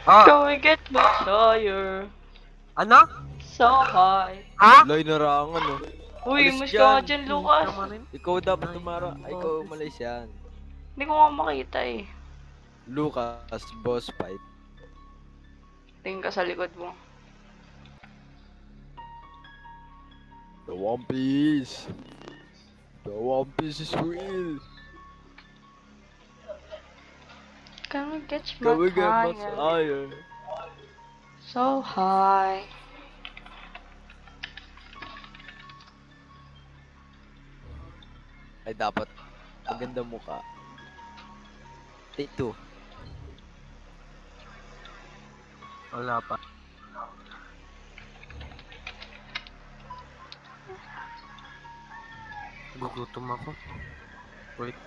Can we get much higher? Ano? So high. Ha? Loy narangan oh. Uy, Alis mas ka dyan. dyan, Lucas. Tama rin. Ikaw dapat tumara. Ay, ikaw umalis yan. Hindi ko nga makita eh. Lucas, boss fight. Tingin ka sa likod mo. The One Piece. The One Piece is real. Can we get Can we much get much higher? higher? So high. Ay, dapat maganda mukha. Take two. Wala pa. Gugutom ako. Wait.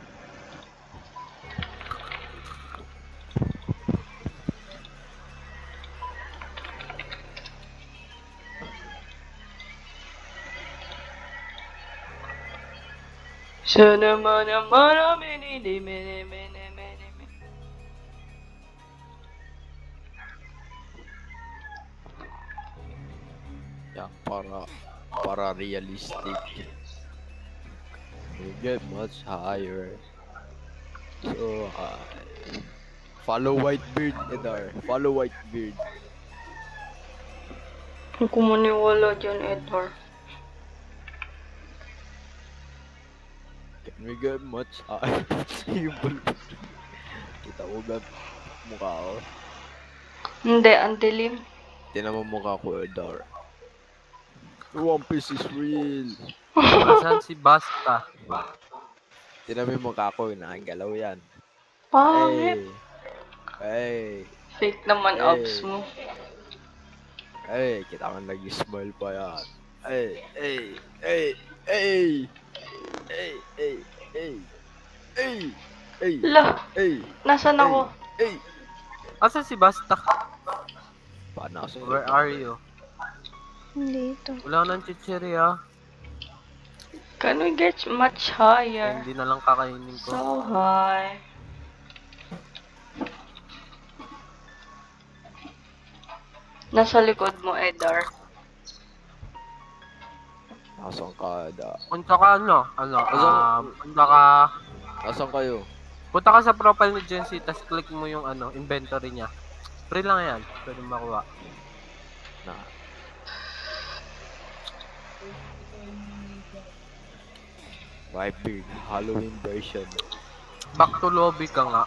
Sana mana mana mini mini mini mini mini. Yan, para realistic. We get much higher. So high. Follow Whitebeard, Edar. Follow Whitebeard. Hindi ko maniwala dyan, Edward. Can we get much higher? Yung bulbul. Kita mo ba mukha ko? Hindi, ang dilim. Tinan mo mukha ko, Edar. The One Piece is real. Nasaan si Basta? Tinan mo yung mukha ko, nakagalaw yan. Pangit. Hey! Fake naman Hey. abs mo. Hey! Kita ka nag-smile pa yan. Hey! Hey! Hey! Hey! Hey! Hey! Hey! Hey! Hey! La, Hey! nasan ako? Hey! Asan si Basta? Paano ako? Where are you? Dito. Wala nang chichirya. Can we get much Kaya higher? hindi na lang kakainin ko. So high. Nasa likod mo, Edar. Nasaan ka, da? Punta ka punta ka, Nasaan kayo? punta ka sa profile ni Jency, tapos click mo yung inventory niya. Free lang yan, pwede makuha. Na. Whitebeard, Halloween version. Back to lobby ka nga.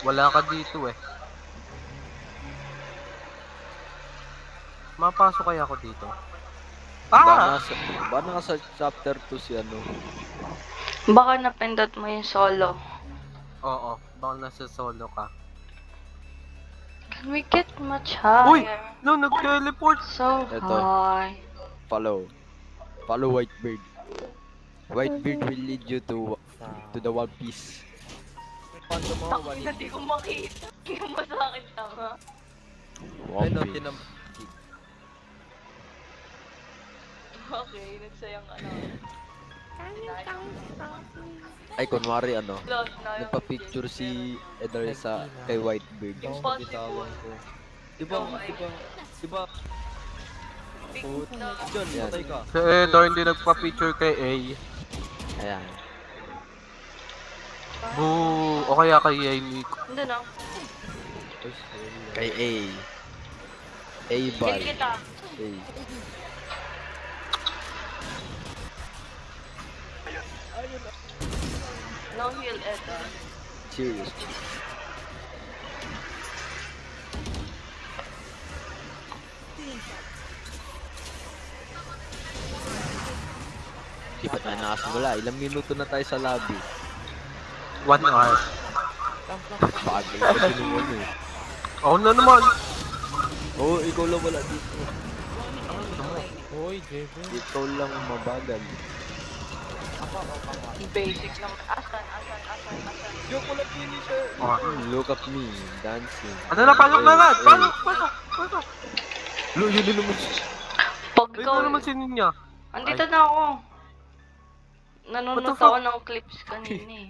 Wala ka dito eh. Mapasok kaya ako dito? Ba nasa chapter 2 si ano? Baka napindot mo yung solo. Oo, baka nasa solo ka. Can we get much Uy! higher? No, nag-teleport! So Eto. high. Follow Whitebeard. Whitebeard will lead you to the One Piece. Takot na di ko makita. Hindi mo sa akin tama. One Piece. Okay, nagsayang ano. Ay, kunwari ano, Lost na yung nagpa-picture si Edar sa kay Whitebeard. Impossible. Diba? John, yan. Si Edor hindi nagpa-feature kay A. Ayan. Boo! O kaya kay Nico. Hindi na. Kay A. A by. Kill kita. A. No heal, Edar. Serious. Di ba't na nakasimula? Ilang minuto na tayo sa lobby. 1 hour. Bagay ka sinuwan eh. Ako na naman! Oo, ikaw lang wala dito. Hoy, Jeven. Ikaw lang mabagal. Basic lang. Asan? Joke wala finisher. Look at me, dancing. Ano na, pasok na agad! Pasok! Lo, yun din naman. Pag Ikaw ikaw, naman sinin niya. andito na ako. Nanonood What the fuck? ako ng clips kanina eh.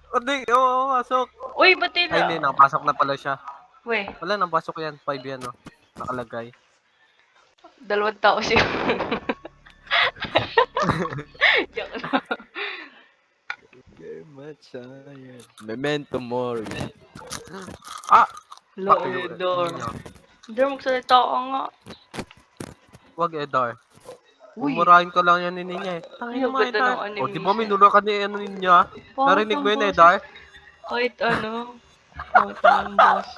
Hindi, oo, pasok. Uy, ba't Ay, hindi, tila? nakapasok na pala siya. Weh, Wala, napasok yan. 5 yan, no? Nakalagay. 2 tao siya. Joke lang. Okay, Matsayan. Memento Mori. Ah! Hello, Fuck you, Edor. Nino. Edor, magsalita ka nga. Wag, Edar. Uy, Bumurahin ko lang yan ni Ninya eh. Tangin ang naman, ganda Edar. ng O, di ba animation. minura ka ni ano Ninya? Pangit Narinig ng mo yun, boses. Edar? Kahit ano. Pangit ng boss.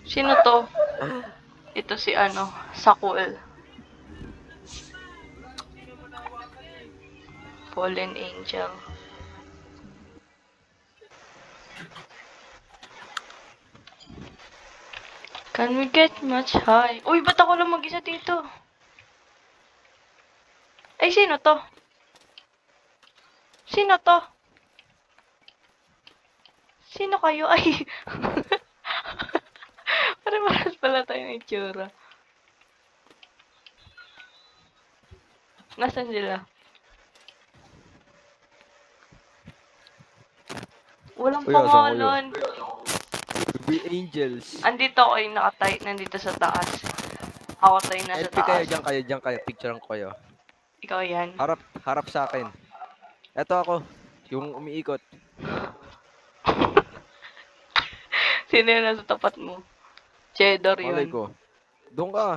Sino to? Ito si ano, Sakul. Fallen Angel. Can we get much high? Uy, ba't ako lang mag-isa dito? Ay, sino to? Sino to? Sino kayo? Ay. Pare-paras pala tayong itsura. Nasaan sila? Walang Uy, asan kayo? pangalan. We Angels. Andito ako yung nakatay, nandito sa taas. Ako tayo nasa LP kayo, taas. diyan kayo. Picturean ko kayo. Ikaw yan. Harap sa akin. Eto ako. Yung umiikot. Sino yung nasa tapat mo? Cheddar Malay yun. ko. Doon ka.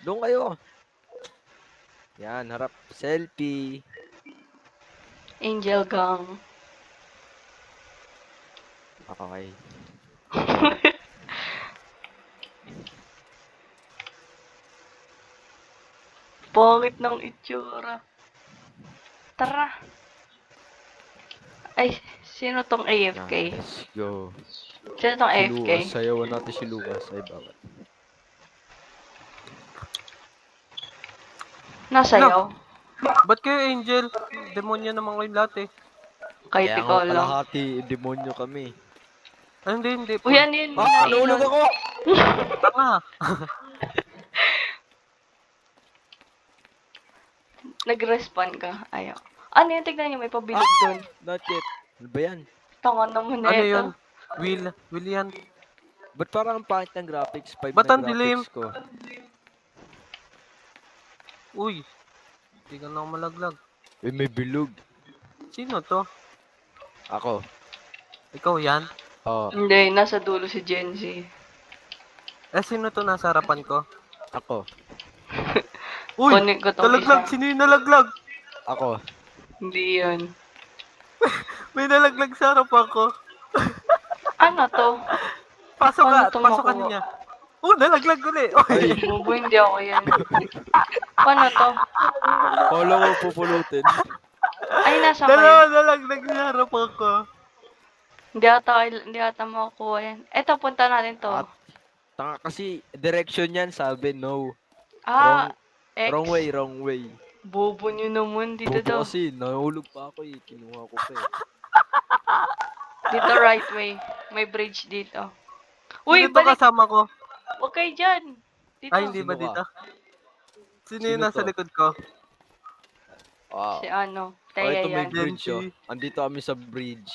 Doon kayo. Yan, harap. Selfie. Angel Gang. Okay. Pangit ng itsura. Tara. Ay, sino tong Yan, AFK? let's go. Sino tong Si AFK? Lucas. Sayawan natin si Lucas. Ay, bakit? Nasayaw. Ba't kayo, Angel? Demonyo naman kayo lahat eh. Kahit Kaya ikaw nga lang. kalahati, demonyo kami. Ay, hindi. Uy, ano yun? Ah, nahulog ako! Tanga. Nag-respawn ka. Ayaw. Ano yun? Tignan niyo, may pabilog dun. Not yet. Ano ba yan? Tanga naman na Ano ito. yun? Will yan. Ba't parang ang pangit ng graphics? 5 Ba't na ang dilim? graphics ko. Uy. Hindi ka na ako malaglag. Eh, may bilog. Sino to? Ako. Ikaw yan? Oh, Hindi, nasa dulo si Gen Z. Eh, sino to nasa harapan ko? ako. Uy! Connect ko tong Nalaglag! isa. Sino yung nalaglag? Ako. Hindi yan. May nalaglag sa harapan ko. Ano to? Pasok Paano ka! to Pasok ka makuha? niya. Oh, nalaglag ulit! Ay, Bobo, hindi ako yan. Paano to? follow ko pupulutin. Ay, nasa Dalawa kayo. nalaglag sa harapan ko. Hindi ata makukuha yan. Eto, punta natin to. At, tanga kasi, direction yan, sabi, no. Ah, X. Wrong way. Bobo nyo naman. Dito Bobo daw. kasi, nahulog pa ako eh. Kinuha ko pa eh. Dito right way. May bridge dito. Uy, Sino to balik! kasama ko? Huwag kayo dyan. Dito. Ay, hindi ba Sino ka? dito? Sino Sino yung nasa to? likod ko? Wow. Si ano, Oh, Teya ito may yan. bridge oh. Gen Z. Andito kami sa bridge.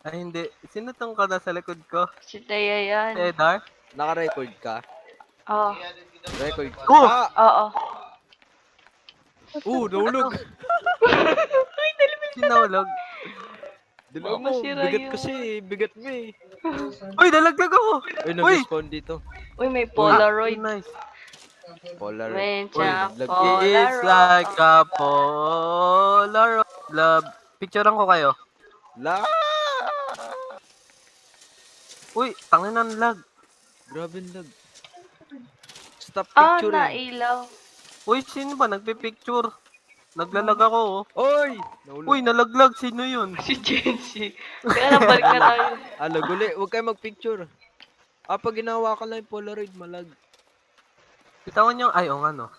Ay, hindi. Sino tong ka nasa likod ko? Si Teya yan. Si Edar? Naka-record ka? Oh, Record ka? Oh! Ah! oo. Nahulog! Sinahulog. Dilaw Baka mo, masira bigat yun. kasi, bigat mo eh. Uy, nalaglag ako! Uy, Uy! nag-respawn dito. Uy, may Polaroid. Nice. Polaroid. Mencha, naglag- Polaroid. It's like a Polaroid love. Picturean ko kayo. La! Uy, tangin ng lag. Grabe ang lag. Stop Ah, picture nailaw. Uy, sino ba nagpipicture? Naglalag ako, oh. Oy! Nahulog. Uy, nalaglag. Sino yun? Si Jency. Kaya na, balik na tayo. Uli. Huwag kayo magpicture. Pag ginawa ka lang yung Polaroid, malag. Bitawan niyo. Ay, oo nga, no.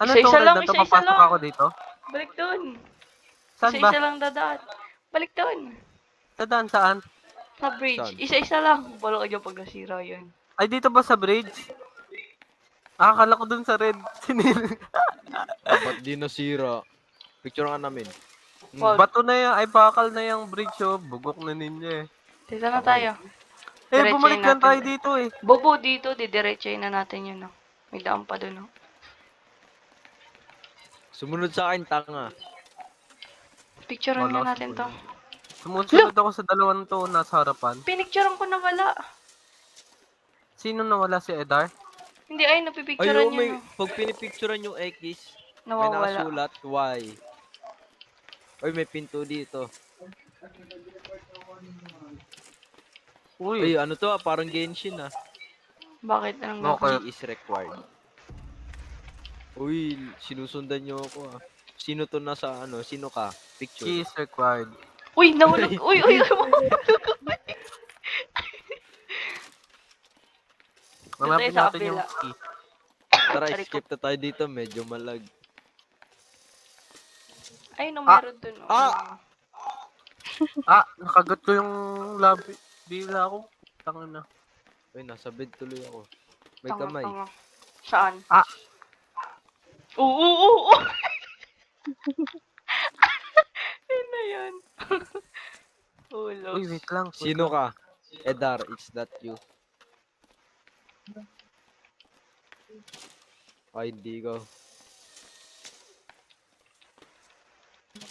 Ano Isa-isa tong red lang, na to? isa-isa Papasok lang. ako dito? Balik doon. Saan ba? Isa-isa lang dadaan. Balik doon. Saan? Saan? Sa bridge. Saan? Isa-isa lang. Balo ka dyan pag nasira yun. Ay, dito ba sa bridge? Akala ko dun sa red. Sinil. Ba't di nasira? Picture nga namin. Wag. Bato na yan, ay bakal na yung bridge oh. Bugok na ninyo eh. Dito na tayo. Eh, Diretsahin bumalik lang natin. tayo dito eh. Bobo dito, didiretsahin na natin yun. No? May daan pa dun. No? Sumunod sa akin, tanga. Picturean nga Wala natin to. Sumusunod ako sa dalawang to nasa harapan. Pinicturean ko na wala. Sino nawala si Edar? Hindi ay, Ay, napipicturean oo, yun. may, No? pag pinipicturean yung X, may Nawawala. nakasulat Y. Oy, may pinto dito. Uy, Uy, ano to parang Genshin Bakit? Anong Okay. gagawin? Key is required. Uy, sinusundan niyo ako Sino to nasa ano? Sino ka? Picture. key is required. Uy, nahulog. Uy, uy, uy. Hanapin sa natin yung kabila. key. Tara, Sorry skip na tayo dito. Medyo malag. Ay, no, meron dun. Oh. Ah! Ah, nakagat ko yung labi. Bila ko. Tanga na. Uy, nasa bed tuloy ako. May Tanga, kamay. tanga. Saan? Ah. Oo. Yun na yan. Hulog. Uy, wait lang. Sino ka? Edar, it's that you. Ay, hindi ko.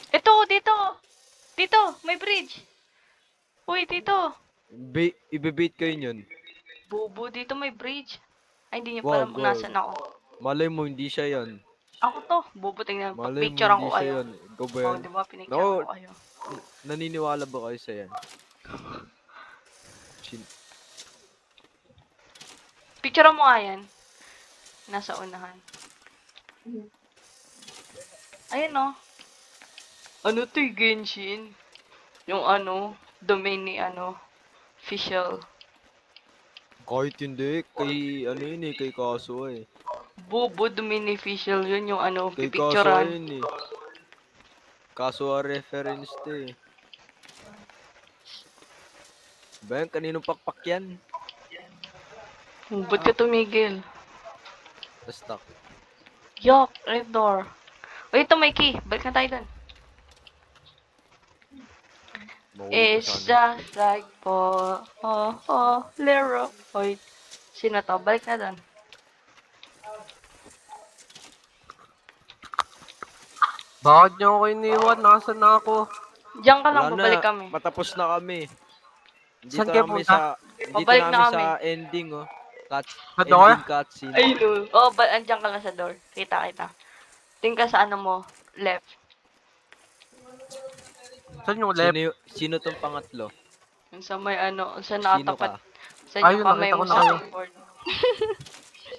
Ito, dito. Dito, may bridge. Uy, dito. Ibibait kayo yun. Bobo, dito may bridge. Ay, hindi niyo Wag, pala kung wag. nasan ako. Malay mo, hindi siya yon. Ako to. Bobo, tingnan. Malay mo, Picture ako hindi siya kayo. yun. Ikaw ba Oh, yan? di ba? Pinicture No. ko kayo. Naniniwala ba kayo sa yan? Picture mo nga yan. Nasa unahan. Ayun oh. Ano to yung Genshin? Yung ano, domain ni ano, official. Kahit hindi, kay ano yun kay Kaso Bobo, domain ni official yun, yung ano, Kay Kaso pipicturean. yun Kaso reference to Ba yan, kaninong pakpak yan? Ba't ka tumigil? Stuck. Yuck, red door. Uy, ito may key. Balik na tayo dun. Mahuli It's ko sana. just like Leroy. Sino to? Balik na dun. Bakit niyo ako iniwan? Nasaan na ako? Diyan ka lang, Wala babalik na, kami. matapos na kami. Dito Saan kayo namin punta? dito Babalik na namin kami. sa ending Sa door? ending cutscene. Ay, no. Oh, andyan ka lang sa door. Kita. Tingin ka sa ano mo, left. Saan yung left? Sino tong pangatlo? Yung sa may ano, sa Sino nakatapat. ka? Sa Ayun, yung kamay nakita ko mo na sa kayo. keyboard.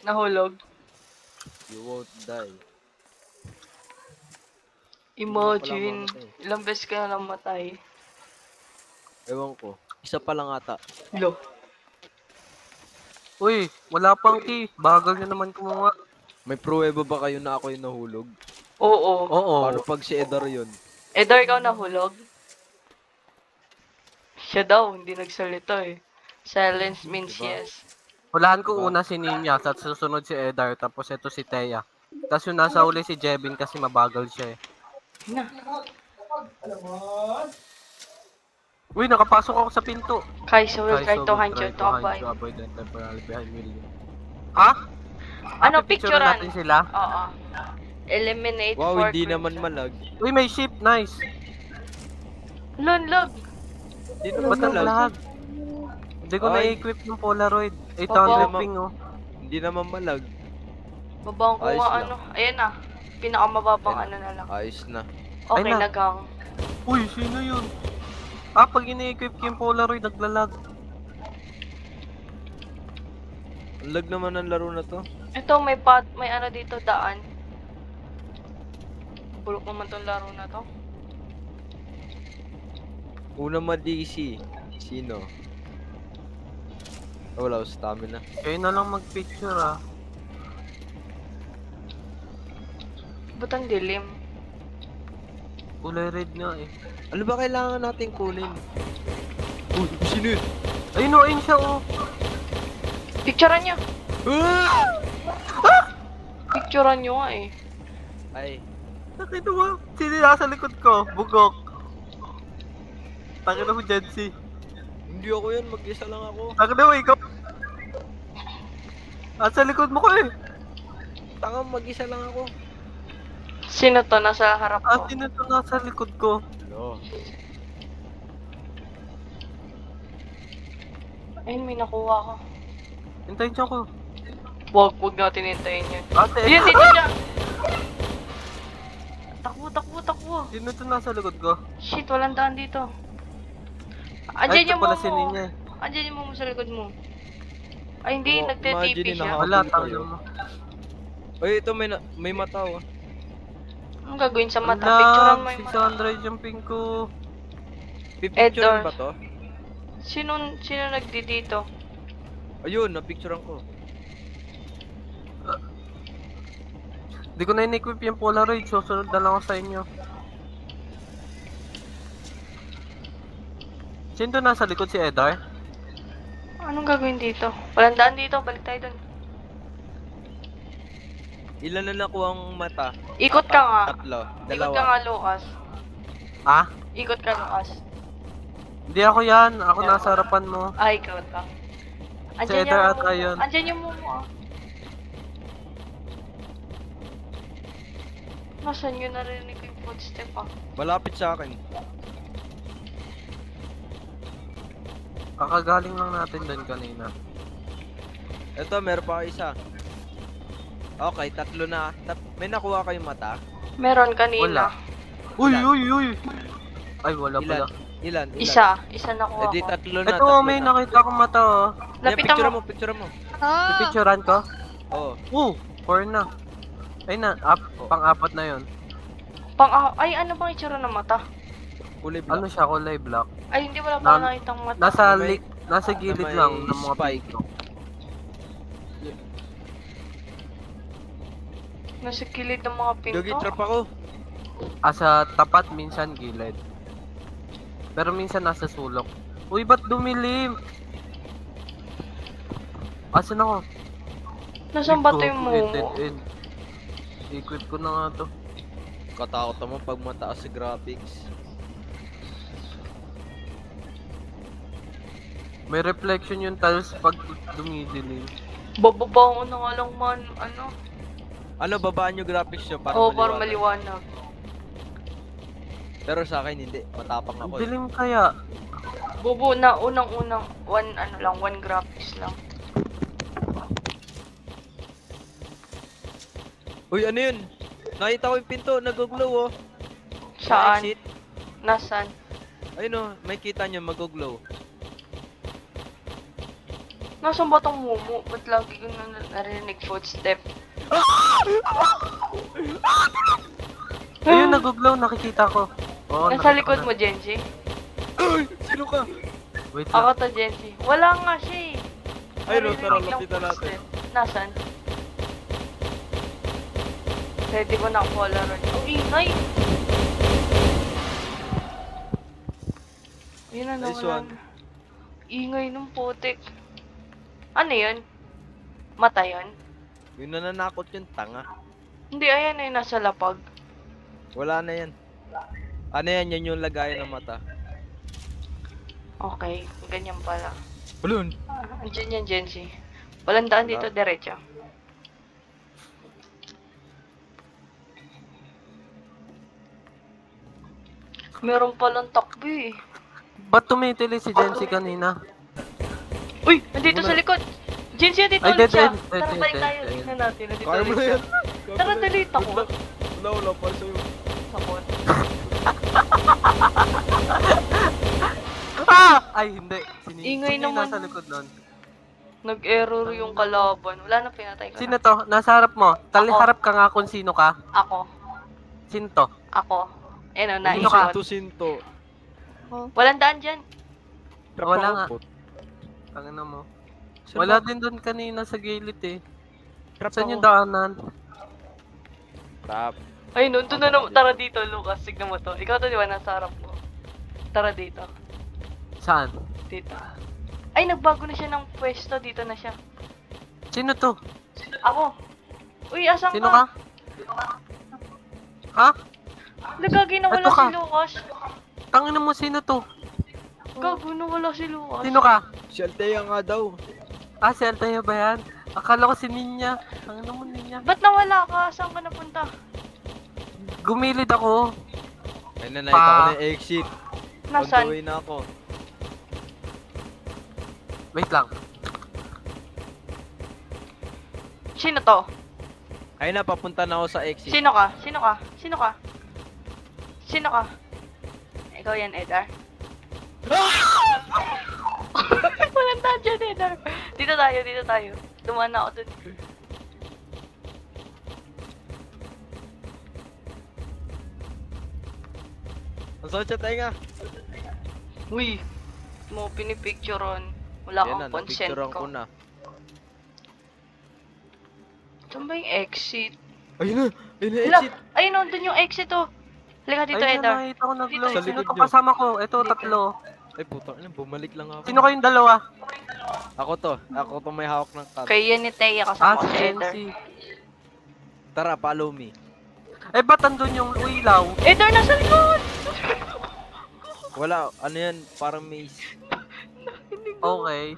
Nahulog. You won't die. Imagine, Wala mamatay. ilang beses ka na namatay. Ewan ko. Isa pa lang ata. Lo. Uy, wala pang key. Bagal niyo naman kumuha. May pruweba ba kayo na ako yung nahulog? Oo. Oo. Paano pag si Edar yun? Edar, ikaw nahulog? Siya daw, hindi nagsalita eh. Silence means Diba? yes. Hulaan ko Diba? una si Ninya, at susunod si Edar, tapos ito si Thea. Tapos yung nasa uli si Jebin kasi mabagal siya eh. Na. Uy, nakapasok ako sa pinto. Kaiso will try Kaiso to will hand you try to avoid. avoid and temporarily behind will you. Ha? Ano, Pipicturean picturean? natin sila? Oo. Eliminate Wow, four hindi creeps. naman malag. Uy, may ship. Nice. Lunlog. Hindi naman Ba't ang malag. lag? Hindi ko Ay. na-equip yung Polaroid. Baba. 800 ping oh. Hindi naman malag. Babang ko Ayos nga lang. ano. Ayan na. Pinakamababang Ayan. ano na lang. Ayos na. Okay, Ay na. naghang. Uy, sino yun? Ah, pag ini-equip ko yung Polaroid, naglalag. Ang lag naman ng laro na to. Ito, may ano dito, daan. Bulok naman tong laro na to. Una ma-DC. Sino? Oh, wala ko stamina. Kayo na lang mag-picture ah. Ba't ang dilim? Kulay red nga eh. Ano ba kailangan natin kunin? Uy, sino yun? Ayun oh, ayun siya oh. Picturean nyo. Ah! Picturean nyo nga eh. Ay, Nakita mo? Sino yung nasa likod ko? Bugok. Tangina mo, Jensi. Hindi ako yan, mag-isa lang ako. Tangina mo, ikaw. Nasa likod mo ko eh. Tanga, mag-isa lang ako. Sino to? Nasa harap ko. Sino to nasa likod ko? Hello. Ayun, may nakuha ko. Hintayin siya ko. Wag natin hintayin yun. Ate, Ayun, dito siya! Takbo. sino to nasa likod ko? Shit, walang daan dito. Ay, Andiyan ito yung pala momo. si Ninya eh. Andiyan yung momo sa likod mo. Ay, hindi. Oo, Nagte-TP imagine siya. na- Wala, Habol tangina kayo. mo. Ay, ito may mata oh. Anong gagawin sa mata? Wala, Picturean mo yung mata. 600 yung ping ko. Pipicture Edor. ba to? Sino nagdi dito? Ayun, napicturean ko. Di ko na in-equip yung Polaroid, susunod na lang ako sa inyo. Sino to nasa likod, si Edar? Anong gagawin dito? Walang daan dito. Balik tayo dun. Ilan na nakuha ang mata? Ikot ka nga. Tatlo. Ikot ka nga, Lucas. Ah? Ikot ka, Lucas. Hindi ako yan, ako nasa harapan mo. Ay, ikot ka. Si Edar ata yun. Andyan yung momo ah. Nasaan yun? Narinig ko yung footstep ah. Malapit sa akin. Kakagaling lang natin doon kanina. Ito, meron pa isa. Okay, tatlo na. May nakuha kayong mata? Meron kanina. Uy! Ay, wala pala. Ilan? Isa nakuha Eh di ko. tatlo na. Ito, may nakita akong mata oh. Lapitan mo. Picture mo. Pipicturean ko? Oo. 4 na. Ay na, pang-apat na yon. Ay, ano bang itsura ng mata? Kulay black. Ano siya, kulay black. Ay, hindi wala pa Na- nakitang mata. Nasa gilid may lang ng mga spike. pito. Nasa kilid ng mga pinto. Dogi trap ako. Sa tapat, minsan gilid. Pero minsan nasa sulok. Uy, ba't dumilim? Asan ako? Nasaan ba ito yung momo? Dead end. Equip ko na nga to. Katakot naman pag mataas sa graphics. May reflection yung tiles pag dumidilim. Bababa ko na nga lang man, ano? Ano, babaan yung graphics nyo para Oo, maliwanag. para maliwanag. Pero sa akin hindi. Matapang Ang ako. dilim kaya. Bubo na unang-unang one graphics lang. Uy, ano yun? Nakita ko yung pinto. Nag-glow oh. Saan? Exit. Nasaan? Ayun oh. May kita nyo mag-glow. Nasaan ba tong momo? Ba't lagi ko narinig footstep? Ayun, nag-glow, nakikita ko. Oo, Nasa nakita likod ko mo, Genji? Uy! Sino ka? na. Wait Ako lang. to, Genji. Wala nga siya eh. Ayun oh, tara, Narinig lang lapitan natin. footstep. Nasaan? Ready ko na ang Polaroid. Ang ingay! Yun na Nice naman. one. Ingay ng putik. Ano yun? Mata yun? Yung nananakot yung tanga. Hindi, ayan eh, nasa lapag. Wala na yan. Ano yan? Yan yung lagayan ng mata. Okay, ganyan pala. Balloon! Andiyan yan, Genji. Walang daan dito, diretso. Meron palang takbo eh. Ba't tumitili si Jensi kanina? Uy! Nandito sa likod! Genji, nandito Ay, ulit siya! dead, Tara, dead, balik dead, tayo. dead. Tignan natin. Nandito Kaya mo ulit na siya. yan. Tara, dali. Takot. Wala pa sa'yo. Takot. Ay, hindi. Ingay Sino yung naman. nasa likod nun? Nag-error yung kalaban. Wala na, pinatay ko Sino na. to? Nasa harap mo. Ako. Harap ka nga kung sino ka. Ako. Sino to? Ako. Ayun o, Sino ka? naikot. Sinto. Walang daan dyan. Wala nga. Tangina mo. Wala din doon kanina sa gilid eh. Saan yung daanan? Trap. Ay, no, doon na naman. Tara dito, Lucas. Tignan mo to. Ikaw to, di ba? Nasa harap mo. Tara dito. Saan? Dito. Ay, nagbago na siya ng pwesto. Dito na siya. Sino to? Ako. Uy, asan Sino ka? Ha? Lagagi na wala Eto ka. si Lucas. Tangina mo, sino to? Gago na wala si Lucas. Sino ka? Si Althea nga daw. Ah, si Altair ba yan? Akala ko si Ninya. Tangina mo, Ninya. Ba't nawala ka? Saan ka napunta? Gumilid ako. Ay na, nakita ko na yung exit. On the Nasaan? way na ako. Wait lang. Sino to? Ay na, papunta na ako sa exit. Sino ka? Sino ka? Sino ka? Sino ka? Ikaw yan, Edar. Walang tao dyan, Edar. Dito tayo. Dumaan na ako dun. Ang sakit sa tenga. Uy, mo pinipictureon. Wala Yan na, kang consent napicturean ko. ko na. Saan ba yung exit? Ayun na, ayun na Hala, exit. ayun o, dun yung exit oh. Halika dito, Ayun Edar. na, nakita ko nag-load. Dito, Sino sa likod to nyo. kasama ko? Ito, tatlo. Ay puta, bumalik lang ako. Sino kayong dalawa? Ako to may hawak ng cam. Kaya yan ni Teya Ah, kasama ko si si Edar. Jency. Tara, follow me. Eh, ba't andun yung ilaw? Edar, nasa likod! Wala, ano yan, parang maze. Okay.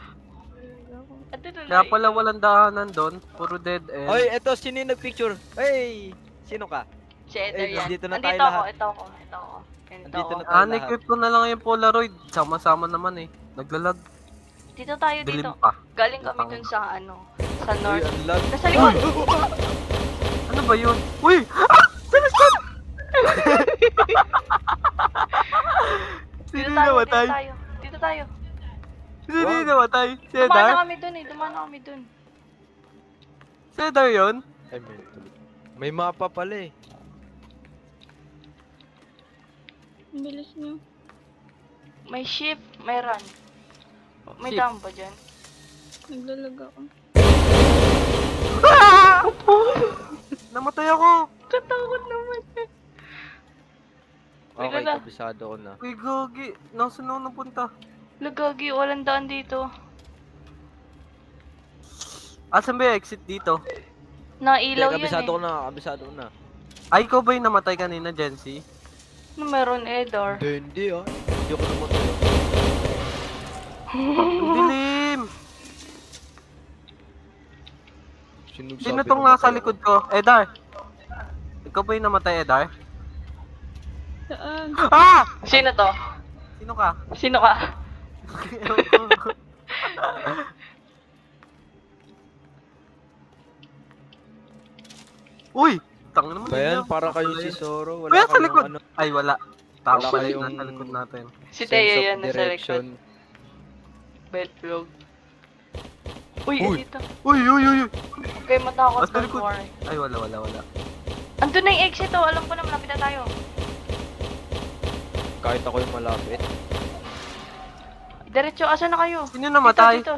Ito na Kaya pala walang daanan doon. Puro dead end. Oy, eto, sino yung nagpicture? Hey! Sino ka? Si Edar Eh, yan. nandito na Andito tayo ako, lahat. ito ako. Ganito Nandito ako. na tayo. lahat. Equip ko na lang yung Polaroid. Sama-sama naman eh. Naglalag. Dito tayo, Dilim dito. pa. Galing kami dun sa sa Uy, north. ang lag. Nasa likod! Ano ba yun? Uy! Ah! Sinistan! Dito Sino tayo, namatay? Dito tayo. Sino Wow. namatay? Si Dumaan na Edar? kami dun eh, dumaan na kami dun. Si Edar yun? Ay, may mapa pala eh. Ang bilis niyo. May shift, may run. May Shift. down ba dyan? Naglalag ako. Ah! Namatay ako! Katakot naman eh. Okay, Wala. kabisado ko na. Uy, gogi. Nasaan ako napunta? Lagagi, walang daan dito. Asan ba yung exit dito? Nailaw Hindi, yun kabisado eh. ko na, kabisado ko na. Ay, ikaw ba yung namatay kanina, Jency? Ano meron, Edar? Hindi ah. Hindi ako namatay. Ang dilim! Sinugsabi Sino na tong matay nasa ako. likod ko? Edar! Ikaw ba yung namatay, Edar? Saan? Ah! Sino to? Sino ka? Sino ka? Uy! Tangin naman Bayan, ninyo. para kayo si Zoro. Wala Kuya, sa kayong likod. ano, Ay, wala. Tao Wala pa kayong yung nasa likod natin. Si sense Teya of yan, nasa likod. direction. Bedrock. Uy, Uy. dito. Uy, uy, uy, uy! Okay, matakot Nasa ka, likod. War. Ay, wala, wala, wala. Andun na yung exit oh. Alam ko na, malapit na tayo. Kahit ako yung malapit. Diretso, asan na kayo? Sino namatay? Dito.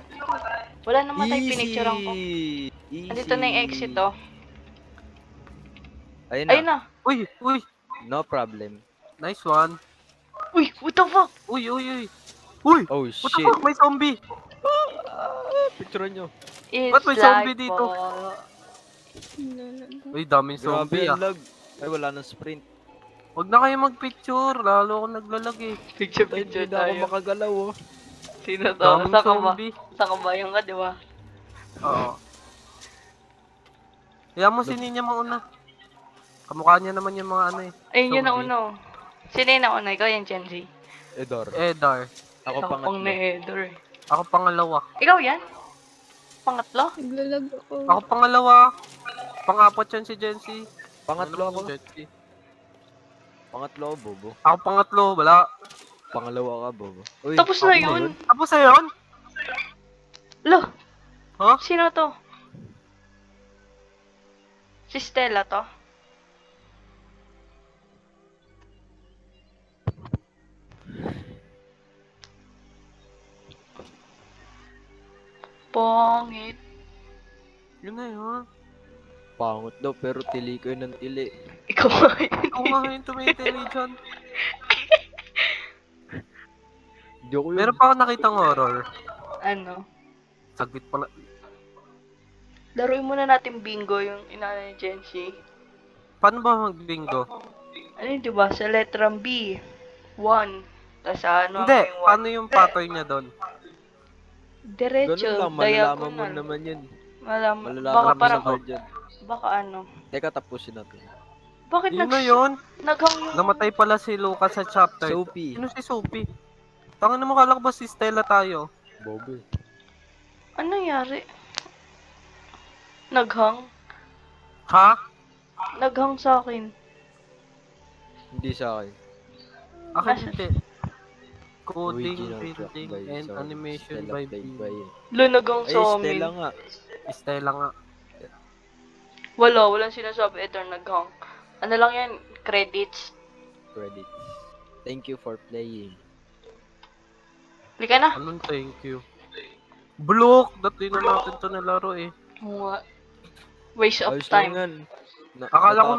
Wala namatay, pinicturean ko. Easy. Andito na yung exit oh. Ayun na. Ayun na. Uy, uy! No problem. Nice one. Uy, what the fuck? Uy, uy, uy! Uy! Oh What the shit. fuck? May zombie! Picture nyo. It's Ba't may zombie like dito? Naglalag. Uy, daming Grabe zombie ang ah. lag. Ay, wala nang sprint. Huwag na kayo magpicture. Lalo ako naglalag eh. Picture, Tayo, picture hindi na ako tayo. makagalaw oh. Sino to? Daming Saan ka ba? zombie. Saan ka ba? Yung ka, di ba? Oo. Kaya mo si Ninya mauna. Kamukha niya naman yung mga ano eh. Ayun yun na Zombie. uno. Sino yung nauna? Ikaw yung Gen Z. Edor. Edar. Ako Ako pang pangatlo. na-header eh. Ako pangalawa. Ikaw yan? Pangatlo? Naglalag ako. Ako pangalawa. Pangapat yan si Jency. Pangatlo ako. Jency. Pangatlo ako, bobo. Ako pangatlo. Wala. Pangalawa ka, bobo. Uy, Tapos na ako yun. Tapos na yun? Lo! Huh? Sino to? Si Stella to? Pongit. Yun na yun. Pangot daw, pero tili ko yun ng tili. Ikaw nga yun. Ikaw nga yung tumitili dyan. Hindi ako yun. Meron pa ako nakitang horror. Ano? Saglit pa na. Laruin muna natin bingo yung inana ni Jency. Paano ba mag-bingo? Ano yun, diba? Sa letrang B. 1. Tapos ano Hindi, yung paano yung patoy niya doon? Diretso, Ganun lang, malalaman mo diagonal. naman yun. Baka Malalaman mo parang, sa card yan. baka ano. Teka, tapusin natin. Bakit Yun na yun. naghang yung... Namatay pala si Lucas sa chapter. Sophie. Sino si Sophie? Tangan na mo, kala ko ba si Stella tayo? Bobo. Ano nangyari? Naghang? Ha? Naghang sa akin. Hindi sa akin. Akin hindi. Coding, Original track building, by and Sound. animation Stella by played B. by... Lo, naghang Ay, sa Stella amin. nga. Stella nga. Walang sinasabi ito naghang. Ano lang yan, credits. Credit. Thank you for playing. Lika na. Anong thank you? Block! Dati na natin to nalaro eh. Oo nga. Waste of Ayos lang time. yan. Akala ko